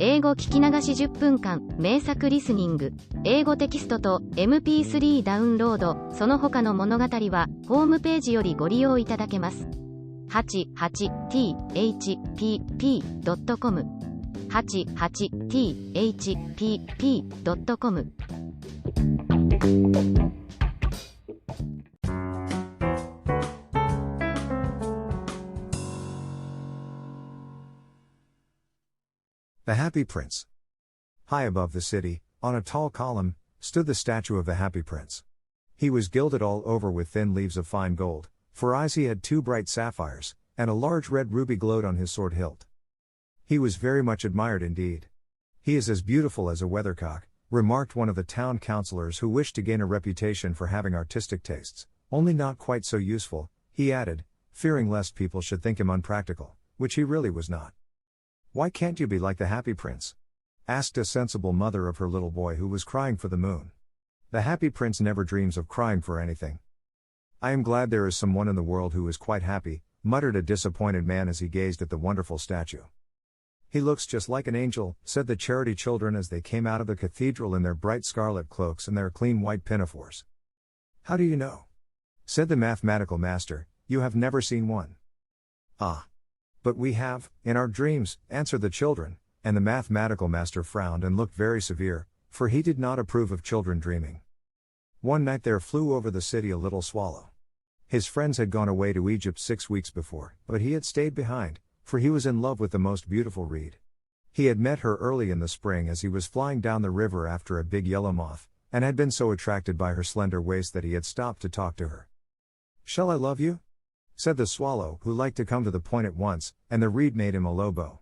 英語聞き流し10分間、名作リスニング、英語テキストと MP3 ダウンロード、その他の物語は、ホームページよりご利用いただけます。88thpp.com 88thpp.com The Happy Prince. High above the city, on a tall column, stood the statue of the Happy Prince. He was gilded all over with thin leaves of fine gold, for eyes he had 2 bright sapphires, and a large red ruby glowed on his sword hilt. He was very much admired indeed. He is as beautiful as a weathercock, remarked one of the town councillors who wished to gain a reputation for having artistic tastes, only not quite so useful, he added, fearing lest people should think him unpractical, which he really was not. "Why can't you be like the Happy Prince?" asked a sensible mother of her little boy who was crying for the moon. "The Happy Prince never dreams of crying for anything." "I am glad there is someone in the world who is quite happy," muttered a disappointed man as he gazed at the wonderful statue. "He looks just like an angel," said the charity children as they came out of the cathedral in their bright scarlet cloaks and their clean white pinafores. "How do you know?" said the mathematical master. "You have never seen one." "Ah. But we have, in our dreams," answered the children, and the mathematical master frowned and looked very severe, for he did not approve of children dreaming. One night there flew over the city a little swallow. His friends had gone away to Egypt 6 weeks before, but he had stayed behind, for he was in love with the most beautiful reed. He had met her early in the spring as he was flying down the river after a big yellow moth, and had been so attracted by her slender waist that he had stopped to talk to her. "Shall I love you?" said the swallow, who liked to come to the point at once, and the reed made him a low bow.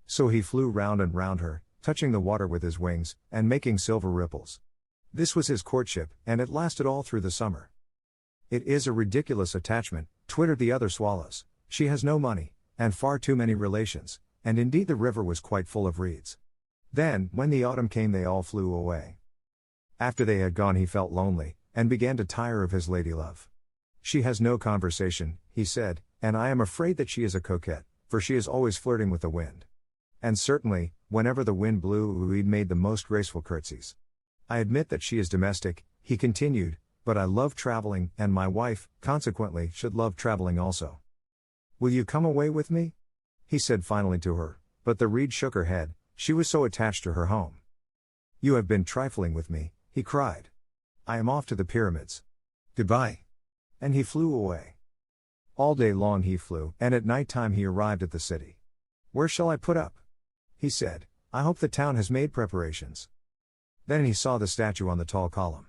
So he flew round and round her, touching the water with his wings, and making silver ripples. This was his courtship, and it lasted all through the summer. "It is a ridiculous attachment," twittered the other swallows. "She has no money, and far too many relations," and indeed the river was quite full of reeds. Then, when the autumn came, they all flew away. After they had gone he felt lonely, and began to tire of his lady-love. "She has no conversation," he said, "and I am afraid that she is a coquette, for she is always flirting with the wind. And certainly, whenever the wind blew, he made the most graceful curtsies. I admit that she is domestic," he continued, "but I love traveling, and my wife, consequently, should love traveling also. Will you come away with me?" he said finally to her, but the reed shook her head, she was so attached to her home. "You have been trifling with me," he cried. "I am off to the pyramids. Goodbye." And he flew away. All day long he flew, and at night time he arrived at the city. "Where shall I put up?" he said. "I hope the town has made preparations." Then he saw the statue on the tall column.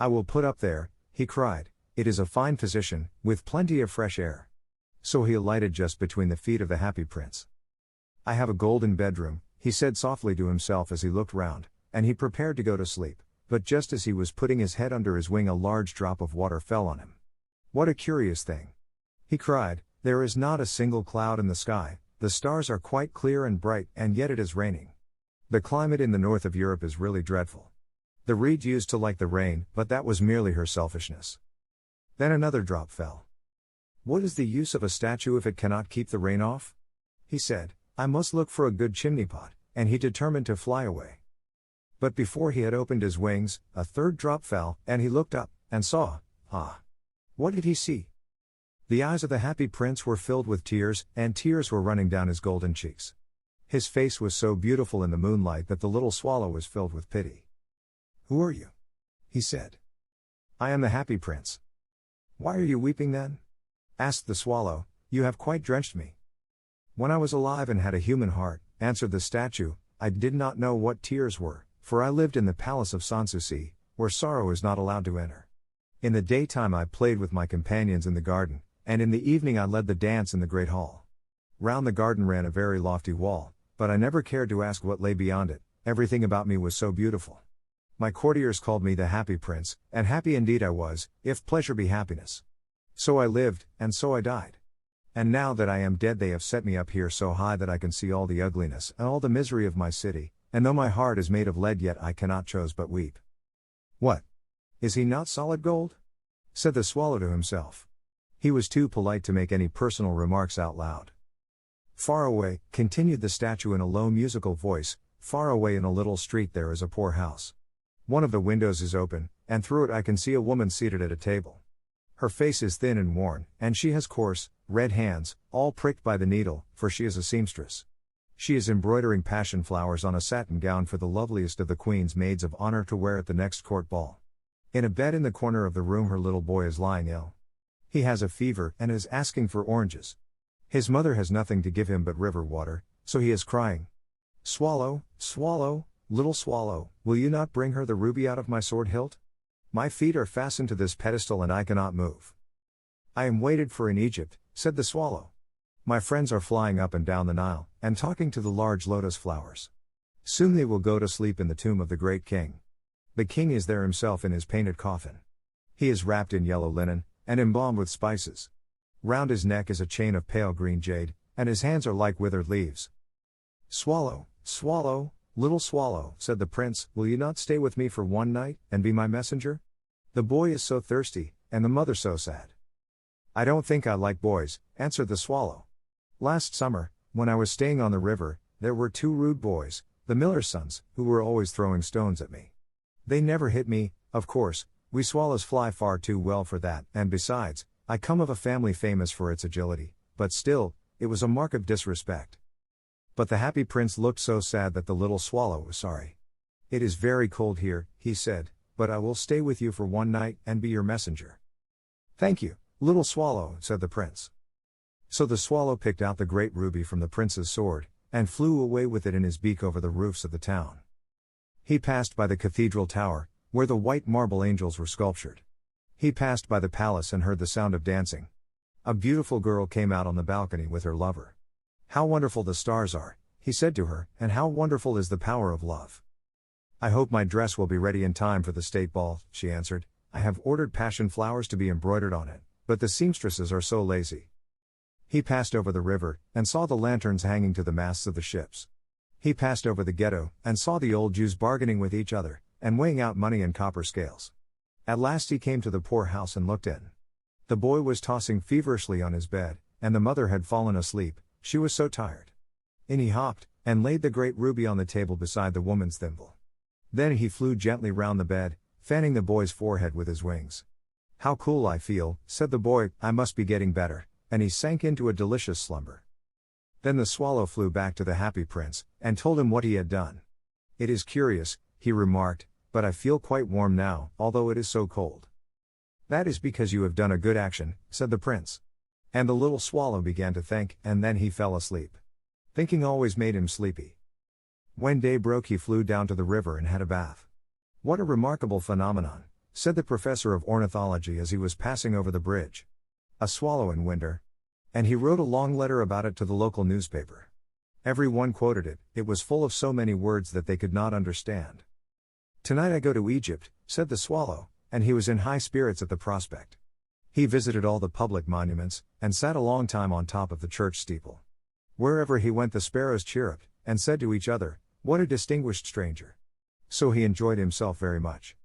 "I will put up there," he cried. "It is a fine position, with plenty of fresh air." So he alighted just between the feet of the Happy Prince. "I have a golden bedroom," he said softly to himself as he looked round, and he prepared to go to sleep, but just as he was putting his head under his wing a large drop of water fell on him. "What a curious thing!" he cried. "There is not a single cloud in the sky, the stars are quite clear and bright, and yet it is raining. The climate in the north of Europe is really dreadful." The reed used to like the rain, but that was merely her selfishness. Then another drop fell. "What is the use of a statue if it cannot keep the rain off?" he said. "I must look for a good chimney pot," and he determined to fly away. But before he had opened his wings, a third drop fell, and he looked up, and saw, what did he see? The eyes of the Happy Prince were filled with tears, and tears were running down his golden cheeks. His face was so beautiful in the moonlight that the little swallow was filled with pity. "Who are you?" he said. "I am the Happy Prince." "Why are you weeping then?" asked the swallow. "You have quite drenched me." "When I was alive and had a human heart," answered the statue, "I did not know what tears were, for I lived in the palace of Sanssouci, where sorrow is not allowed to enter. In the daytime I played with my companions in the garden, and in the evening I led the dance in the great hall. Round the garden ran a very lofty wall, but I never cared to ask what lay beyond it, everything about me was so beautiful. My courtiers called me the Happy Prince, and happy indeed I was, if pleasure be happiness. So I lived, and so I died. And now that I am dead they have set me up here so high that I can see all the ugliness and all the misery of my city, and though my heart is made of lead yet I cannot choose but weep." "What? Is he not solid gold?" said the swallow to himself. He was too polite to make any personal remarks out loud. Far away, continued the statue in a low musical voice, far away in a little street there is a poor house. One of the windows is open, and through it I can see a woman seated at a table. Her face is thin and worn, and she has coarse, red hands, all pricked by the needle, for she is a seamstress. She is embroidering passion flowers on a satin gown for the loveliest of the Queen's maids of honor to wear at the next court ball. In a bed in the corner of the room her little boy is lying ill. He has a fever and is asking for oranges. His mother has nothing to give him but river water, so he is crying. Swallow, swallow, little swallow, will you not bring her the ruby out of my sword hilt? My feet are fastened to this pedestal and I cannot move. I am waited for in Egypt, said the swallow. My friends are flying up and down the Nile, and talking to the large lotus flowers. Soon they will go to sleep in the tomb of the great king. The king is there himself in his painted coffin. He is wrapped in yellow linen, and embalmed with spices. Round his neck is a chain of pale green jade, and his hands are like withered leaves. Swallow, swallow, little swallow, said the prince, will you not stay with me for one night, and be my messenger? The boy is so thirsty, and the mother so sad. I don't think I like boys, answered the swallow. Last summer, when I was staying on the river, there were 2 rude boys, the miller's sons, who were always throwing stones at me. They never hit me, of course, we swallows fly far too well for that, and besides, I come of a family famous for its agility, but still, it was a mark of disrespect. But the happy prince looked so sad that the little swallow was sorry. It is very cold here, he said, but I will stay with you for one night and be your messenger. Thank you, little swallow, said the prince. So the swallow picked out the great ruby from the prince's sword, and flew away with it in his beak over the roofs of the town. He passed by the cathedral tower, where the white marble angels were sculptured. He passed by the palace and heard the sound of dancing. A beautiful girl came out on the balcony with her lover. How wonderful the stars are, he said to her, and how wonderful is the power of love. I hope my dress will be ready in time for the state ball, she answered. I have ordered passion flowers to be embroidered on it, but the seamstresses are so lazy. He passed over the river, and saw the lanterns hanging to the masts of the ships. He passed over the ghetto, and saw the old Jews bargaining with each other, and weighing out money in copper scales. At last he came to the poor house and looked in. The boy was tossing feverishly on his bed, and the mother had fallen asleep, she was so tired. In he hopped, and laid the great ruby on the table beside the woman's thimble. Then he flew gently round the bed, fanning the boy's forehead with his wings. How cool I feel, said the boy, I must be getting better, and he sank into a delicious slumber. Then the swallow flew back to the happy prince, and told him what he had done. It is curious, he remarked, but I feel quite warm now, although it is so cold. That is because you have done a good action, said the prince. And the little swallow began to think, and then he fell asleep. Thinking always made him sleepy. When day broke he flew down to the river and had a bath. What a remarkable phenomenon, said the professor of ornithology as he was passing over the bridge. A swallow in winter. And he wrote a long letter about it to the local newspaper. Every one quoted it, it was full of so many words that they could not understand. Tonight I go to Egypt, said the swallow, and he was in high spirits at the prospect. He visited all the public monuments, and sat a long time on top of the church steeple. Wherever he went the sparrows chirruped, and said to each other, what a distinguished stranger. So he enjoyed himself very much.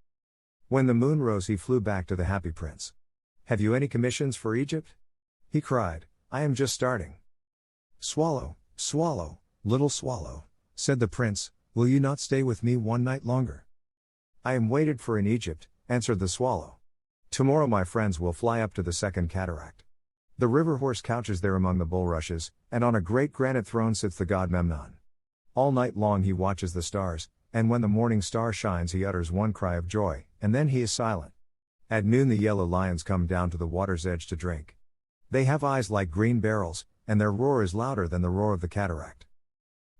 When the moon rose he flew back to the happy prince. Have you any commissions for Egypt? He cried, I am just starting. Swallow, swallow, little swallow, said the prince, will you not stay with me one night longer? I am waited for in Egypt, answered the swallow. Tomorrow my friends will fly up to the second cataract. The river horse couches there among the bulrushes, and on a great granite throne sits the god Memnon. All night long he watches the stars, and when the morning star shines he utters one cry of joy, and then he is silent. At noon the yellow lions come down to the water's edge to drink. They have eyes like green barrels, and their roar is louder than the roar of the cataract.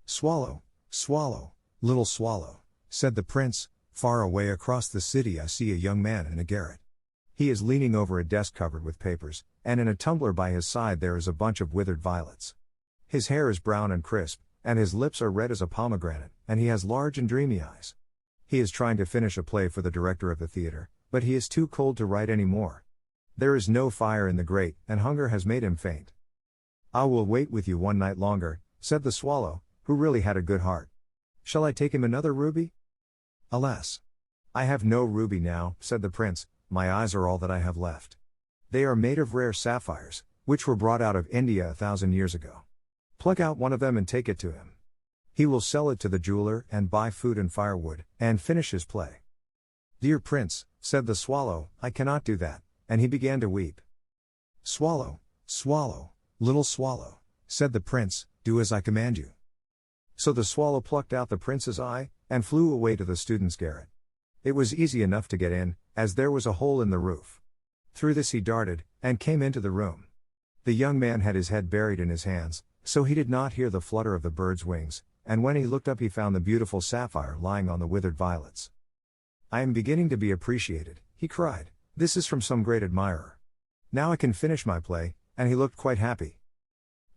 Swallow, swallow, little swallow, said the prince, far away across the city I see a young man in a garret. He is leaning over a desk covered with papers, and in a tumbler by his side there is a bunch of withered violets. His hair is brown and crisp, and his lips are red as a pomegranate, and he has large and dreamy eyes. He is trying to finish a play for the director of the theater, but he is too cold to write any more. There is no fire in the grate, and hunger has made him faint. I will wait with you one night longer, said the swallow, who really had a good heart. Shall I take him another ruby? Alas! I have no ruby now, said the prince, my eyes are all that I have left. They are made of rare sapphires, which were brought out of India 1,000 years ago. Pluck out one of them and take it to him. He will sell it to the jeweler and buy food and firewood, and finish his play. Dear Prince, said the swallow, I cannot do that, and he began to weep. Swallow, swallow, little swallow, said the prince, do as I command you. So the swallow plucked out the prince's eye, and flew away to the student's garret. It was easy enough to get in, as there was a hole in the roof. Through this he darted, and came into the room. The young man had his head buried in his hands, so he did not hear the flutter of the bird's wings, and when he looked up he found the beautiful sapphire lying on the withered violets. I am beginning to be appreciated, he cried, this is from some great admirer. Now I can finish my play, and he looked quite happy.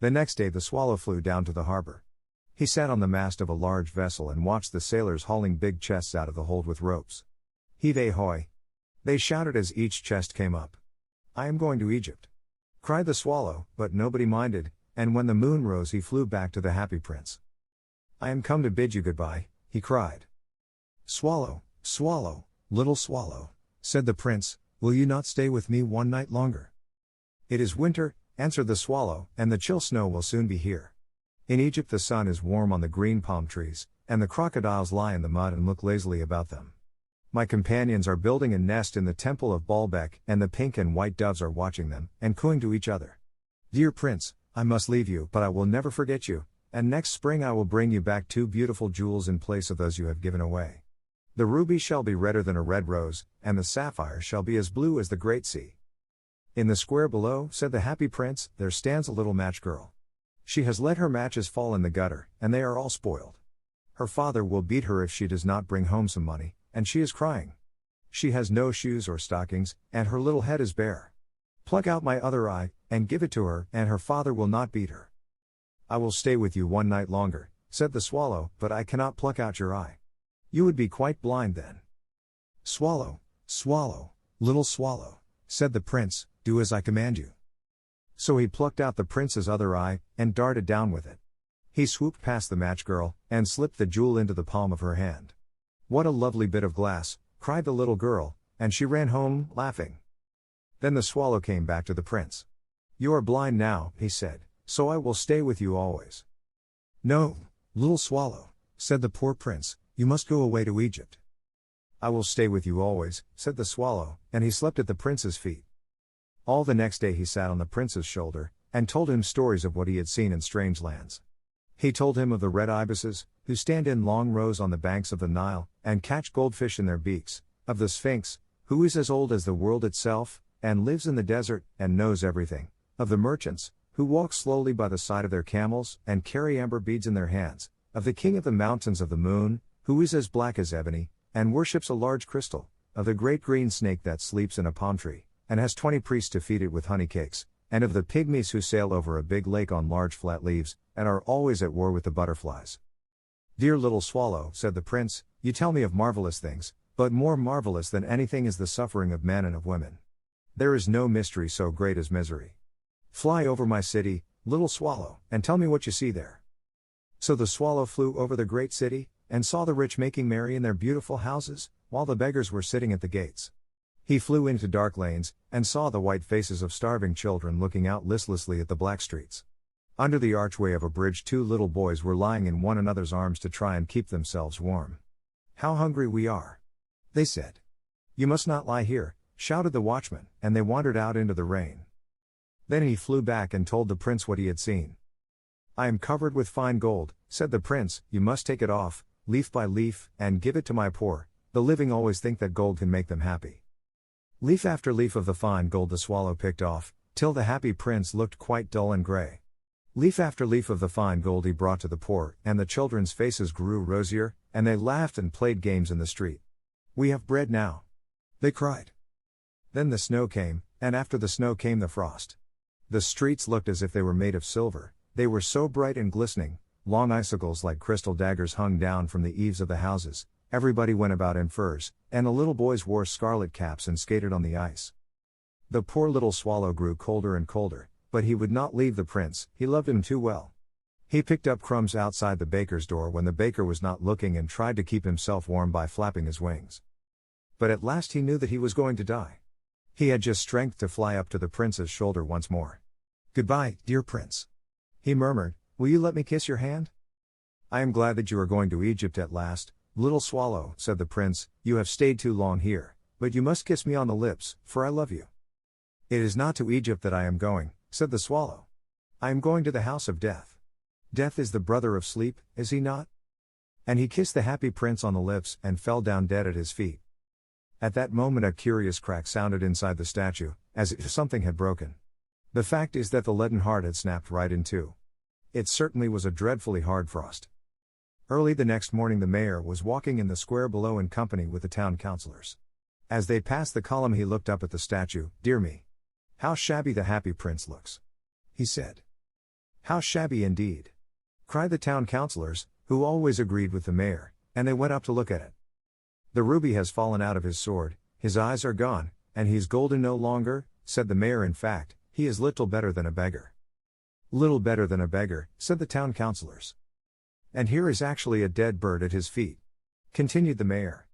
The next day the swallow flew down to the harbor. He sat on the mast of a large vessel and watched the sailors hauling big chests out of the hold with ropes. Heave-ahoy! They shouted as each chest came up. I am going to Egypt, cried the swallow, but nobody minded, and when the moon rose he flew back to the happy prince. I am come to bid you goodbye, he cried. Swallow, swallow, little swallow, said the prince, will you not stay with me one night longer? It is winter, answered the swallow, and the chill snow will soon be here. In Egypt the sun is warm on the green palm trees, and the crocodiles lie in the mud and look lazily about them. My companions are building a nest in the temple of Baalbek, and the pink and white doves are watching them, and cooing to each other. Dear prince, I must leave you, but I will never forget you, and next spring I will bring you back 2 beautiful jewels in place of those you have given away. The ruby shall be redder than a red rose, and the sapphire shall be as blue as the great sea. In the square below, said the happy prince, there stands a little match girl. She has let her matches fall in the gutter, and they are all spoiled. Her father will beat her if she does not bring home some money, and she is crying. She has no shoes or stockings, and her little head is bare. Pluck out my other eye, and give it to her, and her father will not beat her. I will stay with you one night longer, said the swallow, but I cannot pluck out your eye. You would be quite blind then. Swallow, swallow, little swallow, said the prince, do as I command you. So he plucked out the prince's other eye, and darted down with it. He swooped past the match girl, and slipped the jewel into the palm of her hand. What a lovely bit of glass, cried the little girl, and she ran home, laughing. Then the swallow came back to the prince. You are blind now, he said, so I will stay with you always. No, little swallow, said the poor prince, you must go away to Egypt. I will stay with you always, said the swallow, and he slept at the prince's feet. All the next day he sat on the prince's shoulder, and told him stories of what he had seen in strange lands. He told him of the red ibises, who stand in long rows on the banks of the Nile, and catch goldfish in their beaks, of the Sphinx, who is as old as the world itself, and lives in the desert, and knows everything, of the merchants, who walk slowly by the side of their camels, and carry amber beads in their hands, of the king of the mountains of the moon, who is as black as ebony, and worships a large crystal, of the great green snake that sleeps in a palm tree, and has 20 priests to feed it with honey cakes, and of the pygmies who sail over a big lake on large flat leaves, and are always at war with the butterflies. Dear little swallow, said the prince, you tell me of marvelous things, but more marvelous than anything is the suffering of men and of women. There is no mystery so great as misery. Fly over my city, little swallow, and tell me what you see there. So the swallow flew over the great city, and saw the rich making merry in their beautiful houses, while the beggars were sitting at the gates. He flew into dark lanes, and saw the white faces of starving children looking out listlessly at the black streets. Under the archway of a bridge 2 little boys were lying in one another's arms to try and keep themselves warm. How hungry we are, they said. You must not lie here, shouted the watchman, and they wandered out into the rain. Then he flew back and told the prince what he had seen. I am covered with fine gold, said the prince, you must take it off, leaf by leaf, and give it to my poor. The living always think that gold can make them happy. Leaf after leaf of the fine gold the swallow picked off, till the happy prince looked quite dull and grey. Leaf after leaf of the fine gold he brought to the poor, and the children's faces grew rosier, and they laughed and played games in the street. We have bread now, they cried. Then the snow came, and after the snow came the frost. The streets looked as if they were made of silver, they were so bright and glistening, long icicles like crystal daggers hung down from the eaves of the houses. Everybody went about in furs, and the little boys wore scarlet caps and skated on the ice. The poor little swallow grew colder and colder, but he would not leave the prince, he loved him too well. He picked up crumbs outside the baker's door when the baker was not looking and tried to keep himself warm by flapping his wings. But at last he knew that he was going to die. He had just strength to fly up to the prince's shoulder once more. Goodbye, dear prince, he murmured, Will you let me kiss your hand? I am glad that you are going to Egypt at last, little swallow, said the prince. You have stayed too long here, but you must kiss me on the lips, for I love you. It is not to Egypt that I am going, said the swallow. I am going to the house of death. Death is the brother of sleep, is he not? And he kissed the happy prince on the lips and fell down dead at his feet. At that moment a curious crack sounded inside the statue, as if something had broken. The fact is that the leaden heart had snapped right in two. It certainly was a dreadfully hard frost. Early the next morning the mayor was walking in the square below in company with the town councillors. As they passed the column he looked up at the statue. Dear me! How shabby the happy prince looks, he said. How shabby indeed! Cried the town councillors, who always agreed with the mayor, and they went up to look at it. The ruby has fallen out of his sword, his eyes are gone, and he's golden no longer, said the mayor. In fact, he is little better than a beggar. Little better than a beggar, said the town councillors. And here is actually a dead bird at his feet, continued the mayor.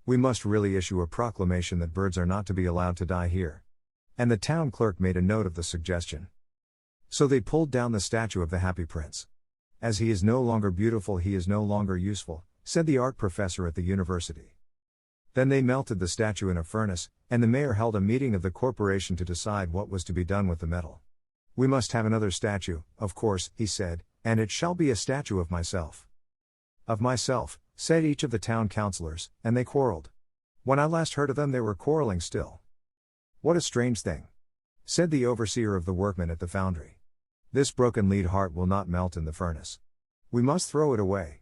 We must really issue a proclamation that birds are not to be allowed to die here. And the town clerk made a note of the suggestion. So they pulled down the statue of the happy prince. As he is no longer beautiful, he is no longer useful, said the art professor at the university. Then they melted the statue in a furnace, and the mayor held a meeting of the corporation to decide what was to be done with the metal. We must have another statue, of course, he said, and it shall be a statue of myself. Of myself, said each of the town councillors, and they quarreled. When I last heard of them they were quarreling still. What a strange thing, said the overseer of the workmen at the foundry. This broken lead heart will not melt in the furnace. We must throw it away.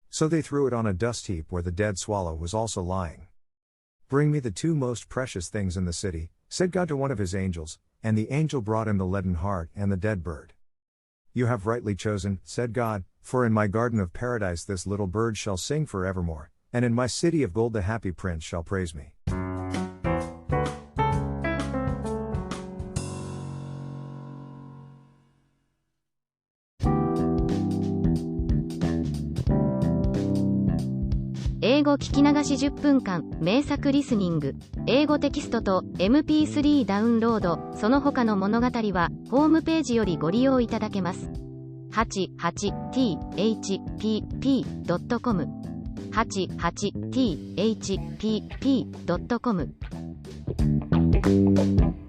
So they threw it on a dust heap where the dead swallow was also lying. Bring me the two most precious things in the city, said God to one of his angels, and the angel brought him the leaden heart and the dead bird. You have rightly chosen, said God, for in my garden of paradise this little bird shall sing forevermore, and in my city of gold the happy prince shall praise me.英語聞き流し10分間、名作リスニング、英語テキストと MP3 ダウンロード、その他の物語は、ホームページよりご利用いただけます。88thpp.com 88thpp.com